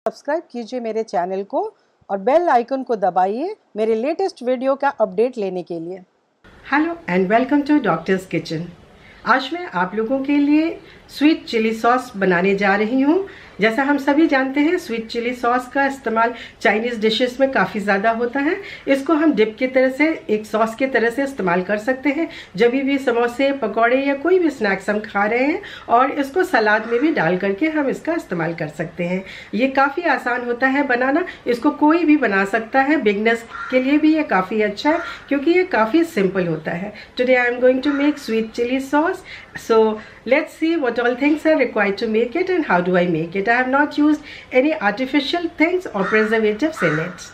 Subscribe कीजिए मेरे channel को और बेल आइकन को दबाइए मेरे लेटेस्ट वीडियो का अपडेट लेने के लिए। Hello and welcome to doctor's kitchen. आज मैं आप लोगों के लिए स्वीट चिली सॉस बनाने जा रही हूँ। जैसा हम सभी जानते हैं, स्वीट चिली सॉस का इस्तेमाल चाइनीज़ डिशेस में काफ़ी ज़्यादा होता है। इसको हम डिप की तरह से, एक सॉस की तरह से इस्तेमाल कर सकते हैं जब भी समोसे, पकौड़े या कोई भी स्नैक्स हम खा रहे हैं, और इसको सलाद में भी डाल करके हम इसका इस्तेमाल कर सकते हैं। ये काफ़ी आसान होता है बनाना, इसको कोई भी बना सकता है। बिगनर्स के लिए भी ये काफ़ी अच्छा है क्योंकि ये काफ़ी सिंपल होता है। Today I am going to make sweet chilli sauce. So let's see what all things are required to make it and how do I make it. I have not used any artificial things or preservatives in it.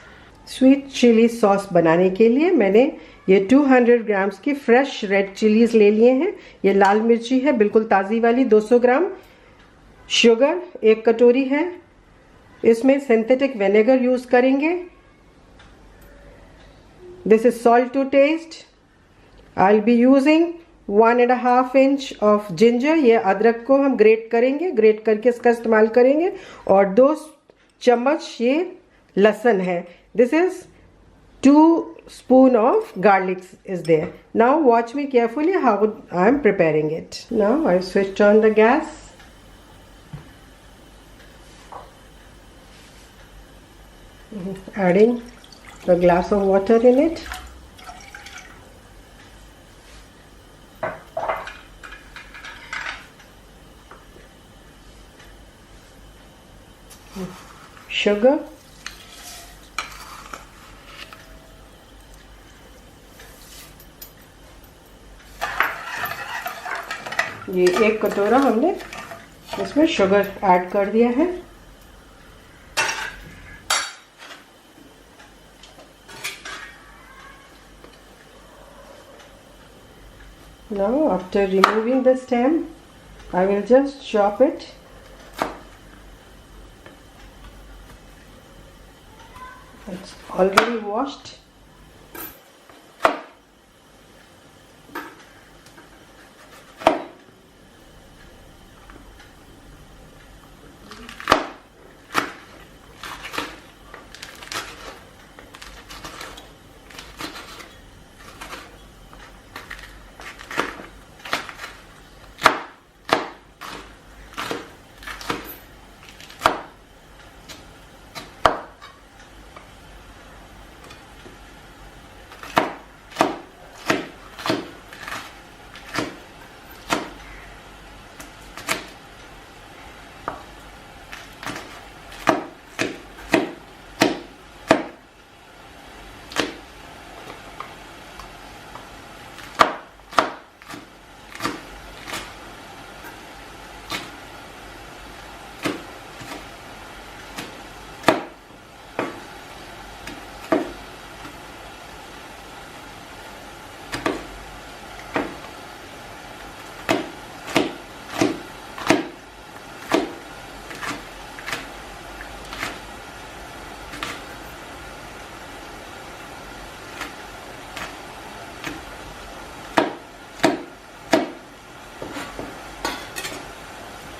Sweet chili sauce बनाने के लिए मैंने ये 200 grams की fresh red chillies ले लिए हैं। ये लाल मिर्ची है, बिल्कुल ताज़ी वाली, 200 ग्राम। शुगर 1 कटोरी है। इसमें सिंथेटिक विनेगर यूज करेंगे। This is salt to taste. I'll be using 1.5 inch of ginger. ये अदरक को हम ग्रेट करेंगे, ग्रेट करके इसका इस्तेमाल करेंगे। और 2 चम्मच ये लहसुन है। This is 2 spoon of garlic is there. Now watch me carefully how I am preparing it. Now I switch on the gas. Adding a glass of water in it. Sugar, ये 1 कटोरा हमने इसमें शुगर ऐड कर दिया है। Now after removing the stem, I will just chop it. It's already washed.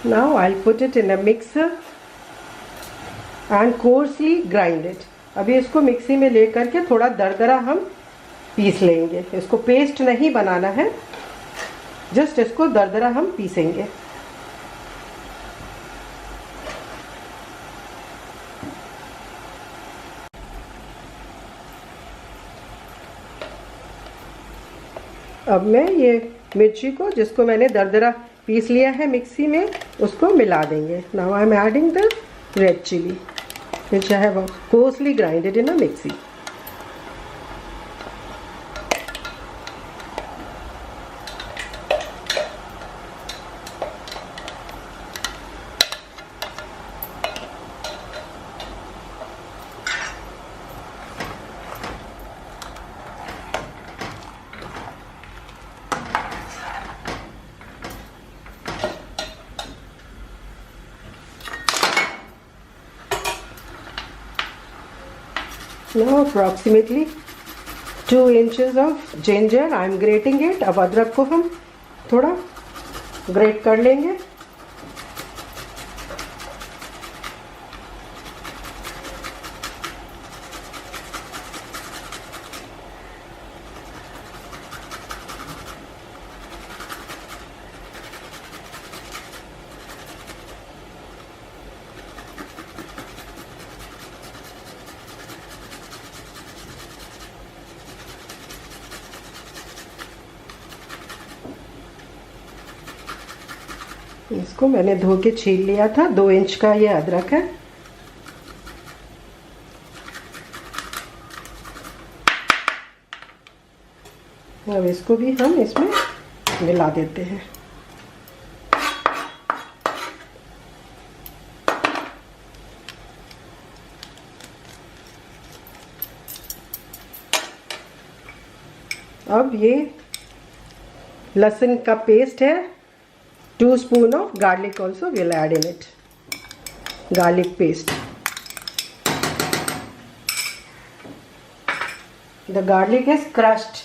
Now I'll put it in a mixer and coarsely grind it. अभी इसको mixie में लेकर के थोड़ा दरदरा हम पीस लेंगे। इसको पेस्ट नहीं बनाना है, जस्ट इसको दरदरा हम पीसेंगे। अब मैं ये मिर्ची को, जिसको मैंने दरदरा पीस लिया है मिक्सी में, उसको मिला देंगे। Now I am adding the red chilli which I have coarsely grinded in a mixie. Now approximately 2 inches of ginger, I am grating it। अब अदरक को हम थोड़ा ग्रेट कर लेंगे। इसको मैंने धो के छील लिया था। 2 इंच का ये अदरक है। अब इसको भी हम इसमें मिला देते हैं। अब ये लहसुन का पेस्ट है। 2 spoon of garlic also we'll add in it. Garlic paste. The garlic is crushed.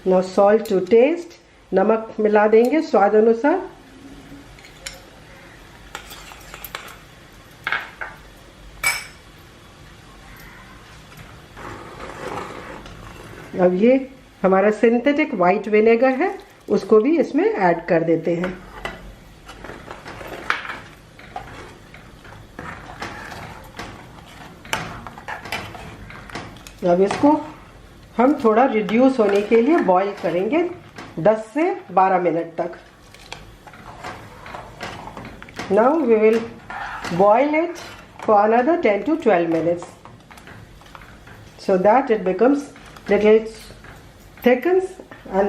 Now salt to taste. नमक मिला देंगे स्वाद अनुसार। अब ये हमारा सिंथेटिक वाइट विनेगर है, उसको भी इसमें ऐड कर देते हैं। अब इसको हम थोड़ा रिड्यूस होने के लिए बॉईल करेंगे 10 से 12 मिनट तक। Now we will boil it for another 10 to 12 minutes so that it becomes little thickens and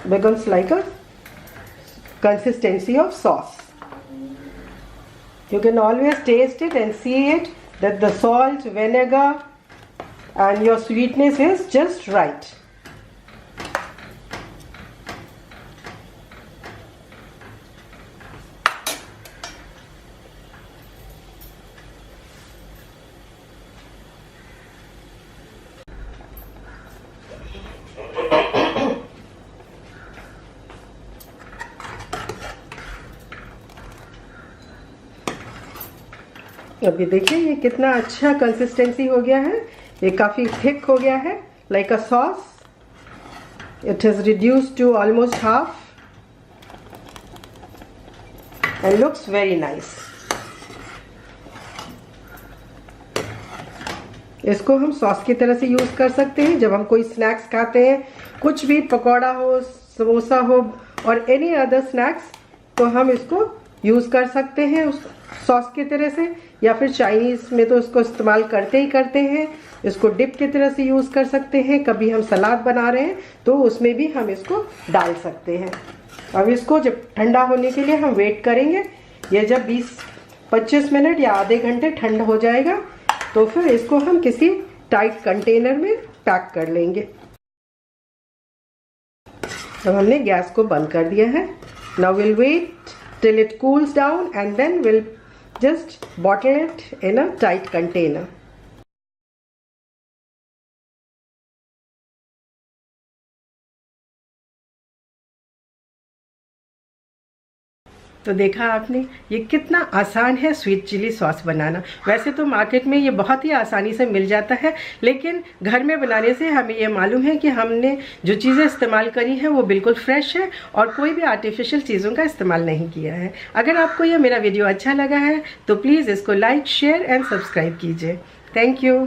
becomes like a consistency of sauce. You can always taste it and see it that the salt, vinegar and your sweetness is just right. अभी देखिए ये कितना अच्छा consistency हो गया है। ये काफ़ी थिक हो गया है, like a sauce. It is reduced to almost half and looks very nice. इसको हम सॉस की तरह से यूज़ कर सकते हैं जब हम कोई स्नैक्स खाते हैं, कुछ भी पकौड़ा हो, समोसा हो और एनी अदर स्नैक्स, तो हम इसको यूज़ कर सकते हैं उस सॉस की तरह से। या फिर चाइनीज़ में तो इसको इस्तेमाल करते ही करते हैं। इसको डिप की तरह से यूज़ कर सकते हैं। कभी हम सलाद बना रहे हैं तो उसमें भी हम इसको डाल सकते हैं। अब इसको जब ठंडा होने के लिए हम वेट करेंगे। ये जब 20-25 मिनट या आधे घंटे ठंडा हो जाएगा तो फिर इसको हम किसी टाइट कंटेनर में पैक कर लेंगे। अब हमने गैस को बंद कर दिया है। Now will wait till it cools down and then we'll just bottle it in a tight container. तो देखा आपने ये कितना आसान है स्वीट चिली सॉस बनाना। वैसे तो मार्केट में ये बहुत ही आसानी से मिल जाता है, लेकिन घर में बनाने से हमें ये मालूम है कि हमने जो चीज़ें इस्तेमाल करी हैं वो बिल्कुल फ्रेश है और कोई भी आर्टिफिशियल चीज़ों का इस्तेमाल नहीं किया है। अगर आपको ये मेरा वीडियो अच्छा लगा है तो प्लीज़ इसको लाइक, शेयर एंड सब्सक्राइब कीजिए। Thank you.